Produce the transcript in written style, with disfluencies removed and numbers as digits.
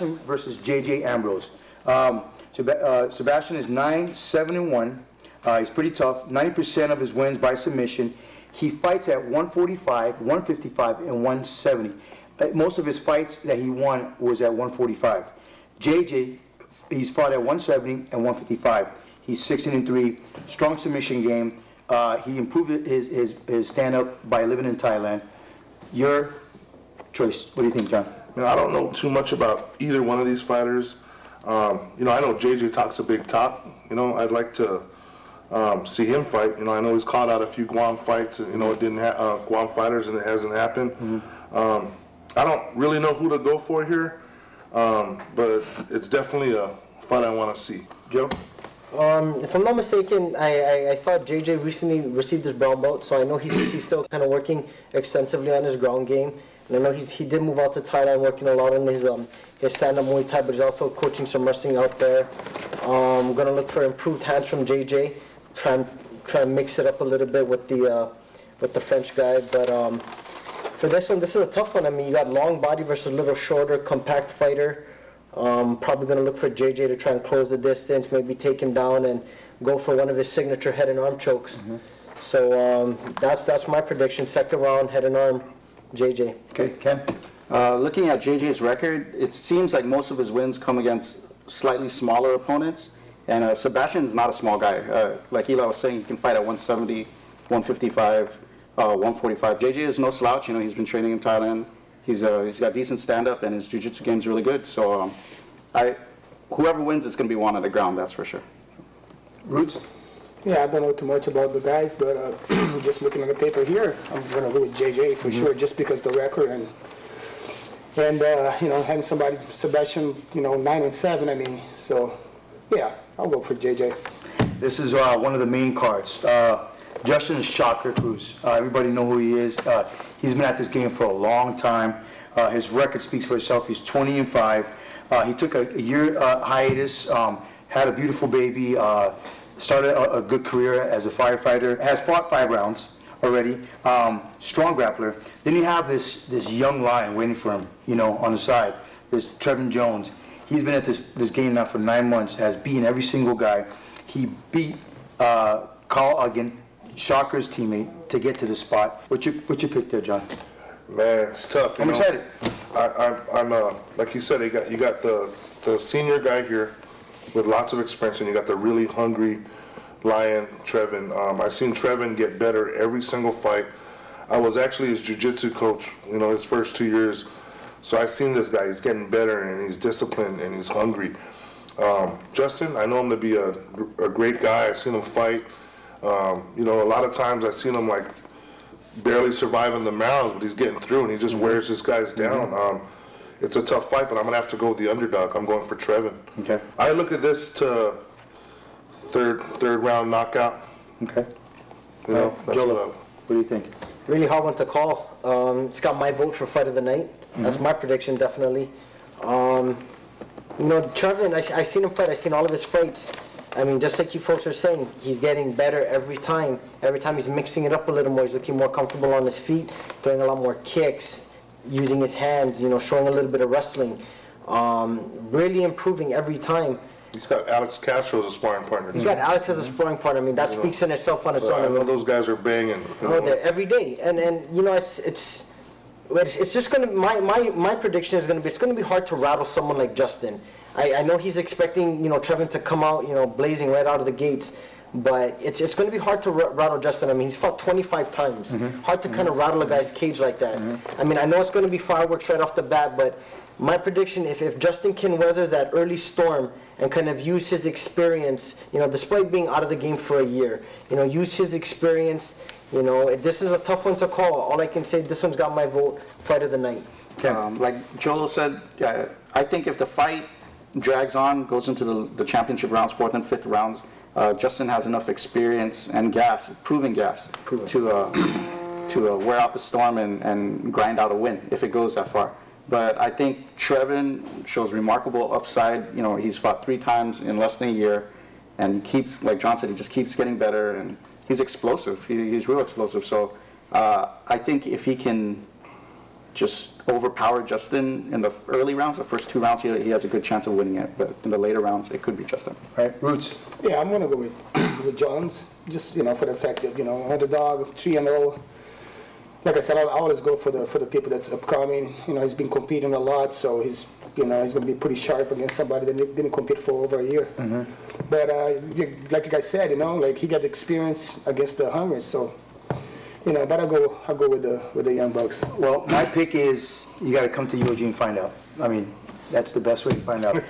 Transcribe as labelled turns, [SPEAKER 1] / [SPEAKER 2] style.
[SPEAKER 1] Sebastian versus J.J. Ambrose. Sebastian is 9-7-1. He's pretty tough. 90% of his wins by submission. He fights at 145, 155, and 170. Most of his fights that he won was at 145. JJ, he's fought at 170 and 155. He's 16-3. Strong submission game. He improved his stand-up by living in Thailand. Your choice. What do you think, John?
[SPEAKER 2] I don't know too much about either one of these fighters. I know JJ talks a big talk. I'd like to see him fight. I know he's called out a few Guam fights. It didn't Guam fighters, and it hasn't happened. Mm-hmm. I don't really know who to go for here, but it's definitely a fight I want to see. Joe?
[SPEAKER 3] If I'm not mistaken, I thought JJ recently received his brown belt, so I know he's still kind of working extensively on his ground game. And I know he did move out to Thailand, working a lot on his stand-up Muay Thai, but he's also coaching some wrestling out there. I'm gonna look for improved hands from JJ. Try and mix it up a little bit with the French guy. But for this one, this is a tough one. I mean, you got long body versus a little shorter, compact fighter. Probably gonna look for JJ to try and close the distance, maybe take him down and go for one of his signature head and arm chokes. Mm-hmm. So that's my prediction. Second round, head and arm. JJ.
[SPEAKER 1] Okay, Ken?
[SPEAKER 4] Looking at JJ's record, it seems like most of his wins come against slightly smaller opponents. And Sebastian's not a small guy. Like Eli was saying, he can fight at 170, 155, 145. JJ is no slouch. He's been training in Thailand. He's got decent stand-up, and his jiu-jitsu game's really good. So whoever wins, it's going to be one on the ground, that's for sure.
[SPEAKER 1] Roots?
[SPEAKER 5] Yeah, I don't know too much about the guys, but just looking at the paper here, I'm going to go with JJ for sure, just because the record and having Sebastian, 9-7. I mean, so yeah, I'll go for JJ.
[SPEAKER 1] This is one of the main cards. Justin Shocker Cruz. Everybody know who he is. He's been at this game for a long time. His record speaks for itself. He's 20-5. He took a year hiatus, had a beautiful baby. Started a good career as a firefighter, has fought 5 rounds already, strong grappler. Then you have this young lion waiting for him, on the side, this Trevin Jones. He's been at this game now for 9 months, has beaten every single guy. He beat Carl Uggan, Shocker's teammate, to get to the spot. What's your pick there, John?
[SPEAKER 2] Man, it's tough.
[SPEAKER 1] I'm excited.
[SPEAKER 2] I'm like you said, you got the senior guy here with lots of experience, and you got the really hungry lion, Trevin. I've seen Trevin get better every single fight. I was actually his jiu-jitsu coach, his first 2 years. So I've seen this guy. He's getting better, and he's disciplined, and he's hungry. Justin, I know him to be a great guy. I've seen him fight. A lot of times I've seen him barely surviving the rounds, but he's getting through, and he just wears his guys down. It's a tough fight, but I'm going to have to go with the underdog. I'm going for Trevin.
[SPEAKER 1] Okay.
[SPEAKER 2] I look at this to third round knockout.
[SPEAKER 1] Okay.
[SPEAKER 2] That's
[SPEAKER 1] Jolo, what do you think?
[SPEAKER 3] Really hard one to call. It's got my vote for fight of the night. Mm-hmm. That's my prediction, definitely. Trevin, I seen him fight. I seen all of his fights. I mean, just like you folks are saying, he's getting better every time. Every time he's mixing it up a little more. He's looking more comfortable on his feet, throwing a lot more kicks, using his hands, showing a little bit of wrestling. Really improving every time.
[SPEAKER 2] He's got Alex Castro as a sparring partner.
[SPEAKER 3] He's got Alex as a sparring partner. I mean, that speaks in itself on its own.
[SPEAKER 2] I know those guys are banging.
[SPEAKER 3] They're every day, and it's just gonna. My prediction is it's gonna be hard to rattle someone like Justin. I know he's expecting Trevin to come out blazing right out of the gates, but it's going to be hard to rattle Justin. I mean, he's fought 25 times. Mm-hmm. Hard to kind of rattle a guy's cage like that. Mm-hmm. I mean, I know it's going to be fireworks right off the bat, but my prediction, if Justin can weather that early storm and kind of use his experience, despite being out of the game for a year, use his experience, this is a tough one to call. All I can say, this one's got my vote, fight of the night.
[SPEAKER 4] Like Jolo said, I think if the fight drags on, goes into the championship rounds, 4th and 5th rounds, Justin has enough experience and proven gas, to wear out the storm and grind out a win if it goes that far. But I think Trevin shows remarkable upside. He's fought 3 times in less than a year, and he keeps, like John said, he just keeps getting better, and he's explosive. He's real explosive. So I think if he can just overpower Justin in the early rounds. The first 2 rounds, he has a good chance of winning it, but in the later rounds, it could be Justin.
[SPEAKER 1] All right, Roots.
[SPEAKER 5] Yeah, I'm gonna go with with Jones, just for the fact that underdog, 3-0. Like I said, I always go for the people that's upcoming. He's been competing a lot, so he's he's gonna be pretty sharp against somebody that didn't compete for over a year. But like you guys said, like he got experience against the Hungers, so. But I'll go with the Young Bucks.
[SPEAKER 1] Well, my pick is you got to come to UOG and find out. I mean, that's the best way to find out.